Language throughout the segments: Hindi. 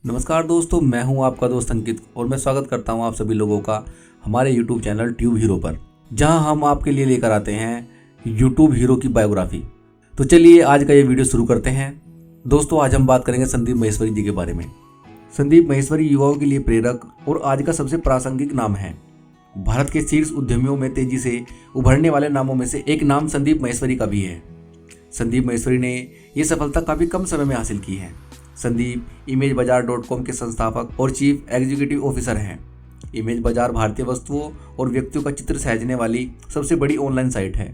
नमस्कार दोस्तों, मैं हूं आपका दोस्त अंकित और मैं स्वागत करता हूं आप सभी लोगों का हमारे YouTube चैनल ट्यूब हीरो पर, जहां हम आपके लिए लेकर आते हैं YouTube हीरो की बायोग्राफी। तो चलिए आज का ये वीडियो शुरू करते हैं। दोस्तों, आज हम बात करेंगे संदीप माहेश्वरी जी के बारे में। संदीप माहेश्वरी युवाओं के लिए प्रेरक और आज का सबसे प्रासंगिक नाम है। भारत के शीर्ष उद्यमियों में तेजी से उभरने वाले नामों में से एक नाम संदीप माहेश्वरी का भी है। संदीप माहेश्वरी ने यह सफलता काफ़ी कम समय में हासिल की है। संदीप इमेजबाजार.com के संस्थापक और चीफ एग्जीक्यूटिव ऑफिसर हैं। इमेज बाजार भारतीय वस्तुओं और व्यक्तियों का चित्र सहेजने वाली सबसे बड़ी ऑनलाइन साइट है।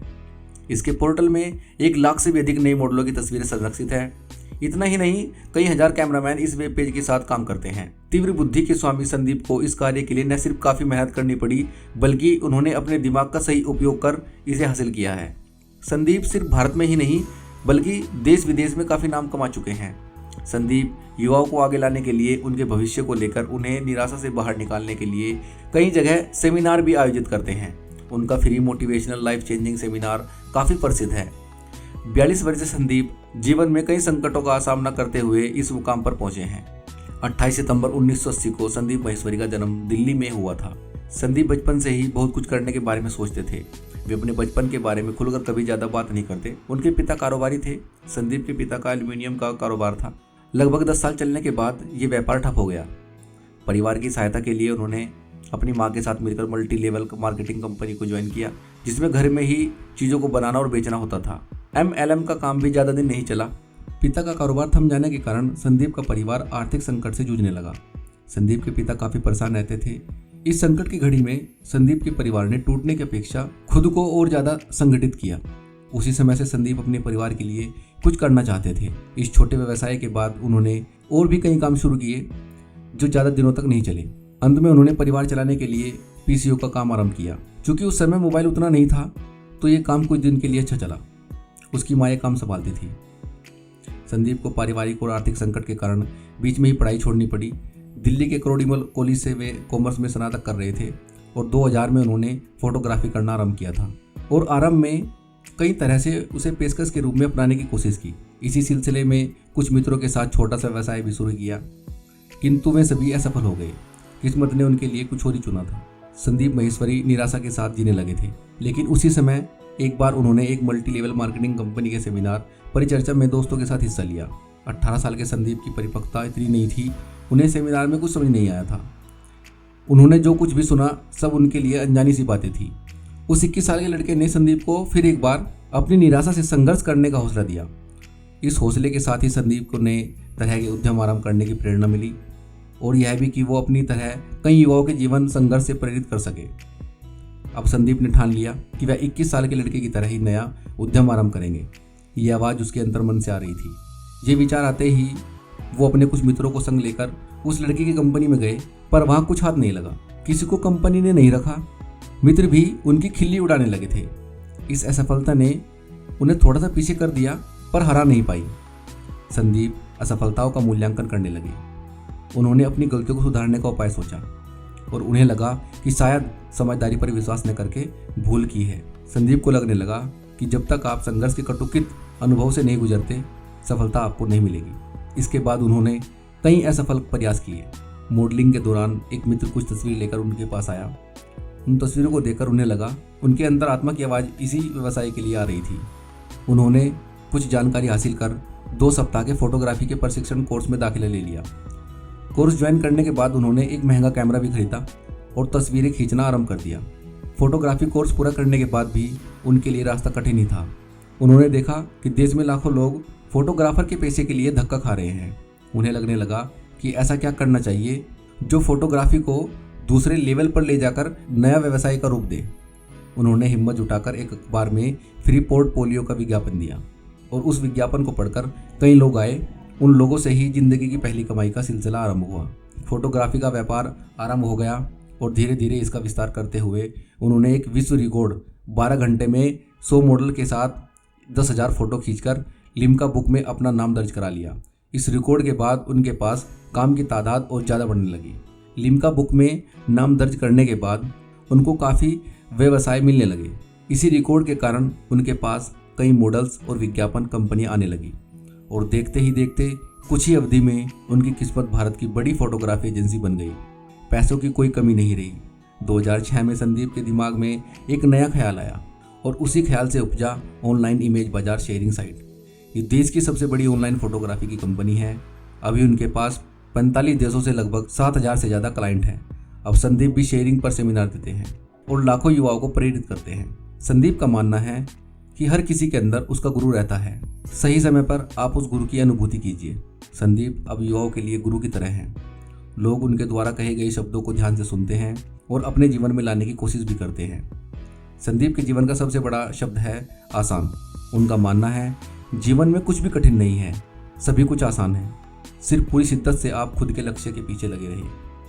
इसके पोर्टल में 1 लाख से भी अधिक नए मॉडलों की तस्वीरें संरक्षित हैं। इतना ही नहीं, कई हजार कैमरामैन इस वेब पेज के साथ काम करते हैं। तीव्र बुद्धि के स्वामी संदीप को इस कार्य के लिए न सिर्फ काफ़ी मेहनत करनी पड़ी, बल्कि उन्होंने अपने दिमाग का सही उपयोग कर इसे हासिल किया है। संदीप सिर्फ भारत में ही नहीं बल्कि देश विदेश में काफ़ी नाम कमा चुके हैं। संदीप युवाओं को आगे लाने के लिए, उनके भविष्य को लेकर उन्हें निराशा से बाहर निकालने के लिए कई जगह सेमिनार भी आयोजित करते हैं। उनका free motivational life changing seminar काफ़ी प्रसिद्ध है। 42 वर्षीय संदीप जीवन में कई संकटों का सामना करते हुए इस मुकाम पर पहुंचे हैं। 28 सितंबर 1980 को संदीप माहेश्वरी का जन्म दिल्ली में हुआ था। संदीप बचपन से ही बहुत कुछ करने के बारे में सोचते थे। वे अपने बचपन के बारे में खुलकर कभी ज़्यादा बात नहीं करते। उनके पिता कारोबारी थे। संदीप के पिता का एल्यूमिनियम का कारोबार था। लगभग 10 साल चलने के बाद ये व्यापार ठप हो गया। परिवार की सहायता के लिए उन्होंने अपनी मां के साथ मिलकर मल्टी लेवल मार्केटिंग कंपनी को ज्वाइन किया, जिसमें घर में ही चीज़ों को बनाना और बेचना होता था। MLM का काम भी ज़्यादा दिन नहीं चला। पिता का कारोबार थम जाने के कारण संदीप का परिवार आर्थिक संकट से जूझने लगा। संदीप के पिता काफ़ी परेशान रहते थे। इस संकट की घड़ी में संदीप के परिवार ने टूटने की अपेक्षा खुद को और ज़्यादा संगठित किया। उसी समय से संदीप अपने परिवार के लिए कुछ करना चाहते थे। इस छोटे व्यवसाय के बाद उन्होंने और भी कई काम शुरू किए जो ज़्यादा दिनों तक नहीं चले। अंत में उन्होंने परिवार चलाने के लिए PCO का काम आरंभ किया। क्योंकि उस समय मोबाइल उतना नहीं था, तो ये काम कुछ दिन के लिए अच्छा चला। उसकी माँ ये काम संभालती थी। संदीप को पारिवारिक और आर्थिक संकट के कारण बीच में ही पढ़ाई छोड़नी पड़ी। दिल्ली के करोड़ीमल कॉलेज से वे कॉमर्स में स्नातक कर रहे थे और 2000 में उन्होंने फोटोग्राफी करना आरंभ किया था और आरंभ में कई तरह से उसे पेशकश के रूप में अपनाने की कोशिश की। इसी सिलसिले में कुछ मित्रों के साथ छोटा सा व्यवसाय भी शुरू किया, किंतु वे सभी असफल हो गए। किस्मत ने उनके लिए कुछ और ही चुना था। संदीप माहेश्वरी निराशा के साथ जीने लगे थे। लेकिन उसी समय एक बार उन्होंने एक मल्टी लेवल मार्केटिंग कंपनी के सेमिनार परिचर्चा में दोस्तों के साथ हिस्सा लिया। 18 साल के संदीप की परिपक्वता इतनी नहीं थी, उन्हें सेमिनार में कुछ समझ नहीं आया था। उन्होंने जो कुछ भी सुना सब उनके लिए अनजानी सी बातें थी। उस 21 साल के लड़के ने संदीप को फिर एक बार अपनी निराशा से संघर्ष करने का हौसला दिया। इस हौसले के साथ ही संदीप को नए तरह के उद्यम आरंभ करने की प्रेरणा मिली और यह भी कि वो अपनी तरह कई युवाओं के जीवन संघर्ष से प्रेरित कर सके। अब संदीप ने ठान लिया कि वह 21 साल के लड़के की तरह ही नया उद्यम आरंभ करेंगे। ये आवाज़ उसके अंतर्मन से आ रही थी। ये विचार आते ही वो अपने कुछ मित्रों को संग लेकर उस लड़के की कंपनी में गए, पर वहाँ कुछ हाथ नहीं लगा। किसी को कंपनी ने नहीं रखा। मित्र भी उनकी खिल्ली उड़ाने लगे थे। इस असफलता ने उन्हें थोड़ा सा पीछे कर दिया, पर हरा नहीं पाई। संदीप असफलताओं का मूल्यांकन करने लगे। उन्होंने अपनी गलतियों को सुधारने का उपाय सोचा और उन्हें लगा कि शायद समझदारी पर विश्वास न करके भूल की है। संदीप को लगने लगा कि जब तक आप संघर्ष के कटुकित अनुभव से नहीं गुजरते, सफलता आपको नहीं मिलेगी। इसके बाद उन्होंने कई असफल प्रयास किए। मॉडलिंग के दौरान एक मित्र कुछ तस्वीर लेकर उनके पास आया। उन तस्वीरों को देखकर उन्हें लगा उनके अंदर आत्मा की आवाज़ इसी व्यवसाय के लिए आ रही थी। उन्होंने कुछ जानकारी हासिल कर 2 सप्ताह के फोटोग्राफी के प्रशिक्षण कोर्स में दाखिला ले लिया। कोर्स ज्वाइन करने के बाद उन्होंने एक महंगा कैमरा भी खरीदा और तस्वीरें खींचना आरंभ कर दिया। फोटोग्राफी कोर्स पूरा करने के बाद भी उनके लिए रास्ता कठिन ही था। उन्होंने देखा कि देश में लाखों लोग फोटोग्राफर के पेशे के लिए धक्का खा रहे हैं। उन्हें लगने लगा कि ऐसा क्या करना चाहिए जो फोटोग्राफी को दूसरे लेवल पर ले जाकर नया व्यवसाय का रूप दे। उन्होंने हिम्मत जुटाकर एक अखबार में फ्री पोर्टफोलियो का विज्ञापन दिया और उस विज्ञापन को पढ़कर कई लोग आए। उन लोगों से ही जिंदगी की पहली कमाई का सिलसिला आरंभ हुआ। फोटोग्राफी का व्यापार आरंभ हो गया और धीरे धीरे इसका विस्तार करते हुए उन्होंने एक विश्व रिकॉर्ड 12 घंटे में 100 मॉडल के साथ 10,000 फोटो खींचकर लिम्का बुक में अपना नाम दर्ज करा लिया। इस रिकॉर्ड के बाद उनके पास काम की तादाद और ज़्यादा बढ़ने लगी। लिम्का बुक में नाम दर्ज करने के बाद उनको काफ़ी व्यवसाय मिलने लगे। इसी रिकॉर्ड के कारण उनके पास कई मॉडल्स और विज्ञापन कंपनियां आने लगी और देखते ही देखते कुछ ही अवधि में उनकी किस्मत भारत की बड़ी फोटोग्राफी एजेंसी बन गई। पैसों की कोई कमी नहीं रही। 2006 में संदीप के दिमाग में एक नया ख्याल आया और उसी ख्याल से उपजा ऑनलाइन इमेज बाजार शेयरिंग साइट। ये देश की सबसे बड़ी ऑनलाइन फोटोग्राफी की कंपनी है। अभी उनके पास 45 देशों से लगभग 7,000 से ज़्यादा क्लाइंट हैं। अब संदीप भी शेयरिंग पर सेमिनार देते हैं और लाखों युवाओं को प्रेरित करते हैं। संदीप का मानना है कि हर किसी के अंदर उसका गुरु रहता है। सही समय पर आप उस गुरु की अनुभूति कीजिए। संदीप अब युवाओं के लिए गुरु की तरह हैं। लोग उनके द्वारा कहे गए शब्दों को ध्यान से सुनते हैं और अपने जीवन में लाने की कोशिश भी करते हैं। संदीप के जीवन का सबसे बड़ा शब्द है आसान। उनका मानना है जीवन में कुछ भी कठिन नहीं है, सभी कुछ आसान है। सिर्फ पूरी शिद्दत से आप खुद के लक्ष्य के पीछे लगे रहिए।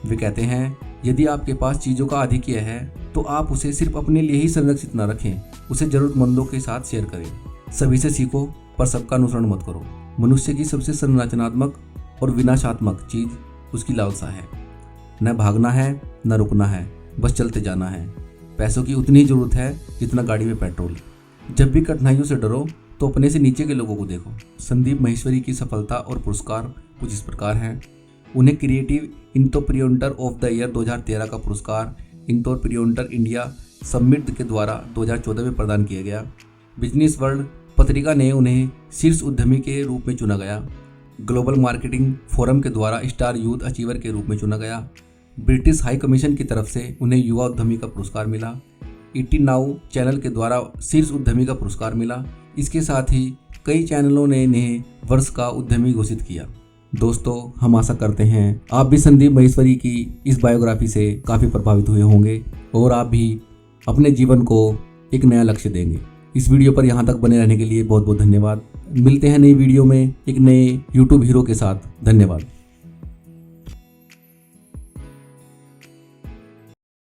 वे कहते हैं यदि आपके पास चीज़ों का आधिक्य है तो आप उसे सिर्फ अपने लिए ही संरक्षित न रखें, उसे जरूरतमंदों के साथ शेयर करें। सभी से सीखो पर सबका अनुसरण मत करो। मनुष्य की सबसे संरचनात्मक और विनाशात्मक चीज उसकी लालसा है। न भागना है न रुकना है, बस चलते जाना है। पैसों की उतनी ही जरूरत है जितना गाड़ी में पेट्रोल। जब भी कठिनाइयों से डरो तो अपने से नीचे के लोगों को देखो। संदीप माहेश्वरी की सफलता और पुरस्कार कुछ इस प्रकार हैं। उन्हें creative entrepreneur of the year 2013 का पुरस्कार एंटरप्रेन्योर इंडिया समिट के द्वारा 2014 में प्रदान किया गया। बिजनेस वर्ल्ड पत्रिका ने उन्हें शीर्ष उद्यमी के रूप में चुना गया। ग्लोबल मार्केटिंग फोरम के द्वारा स्टार यूथ अचीवर के रूप में चुना गया। ब्रिटिश हाई कमीशन की तरफ से उन्हें युवा उद्यमी का पुरस्कार मिला। ईटी नाउ चैनल के द्वारा शीर्ष उद्यमी का पुरस्कार मिला। इसके साथ ही कई चैनलों ने इन्हें वर्ष का उद्यमी घोषित किया। दोस्तों, हम आशा करते हैं आप भी संदीप माहेश्वरी की इस बायोग्राफी से काफ़ी प्रभावित हुए होंगे और आप भी अपने जीवन को एक नया लक्ष्य देंगे। इस वीडियो पर यहाँ तक बने रहने के लिए बहुत बहुत धन्यवाद। मिलते हैं नई वीडियो में एक नए यूट्यूब हीरो के साथ। धन्यवाद।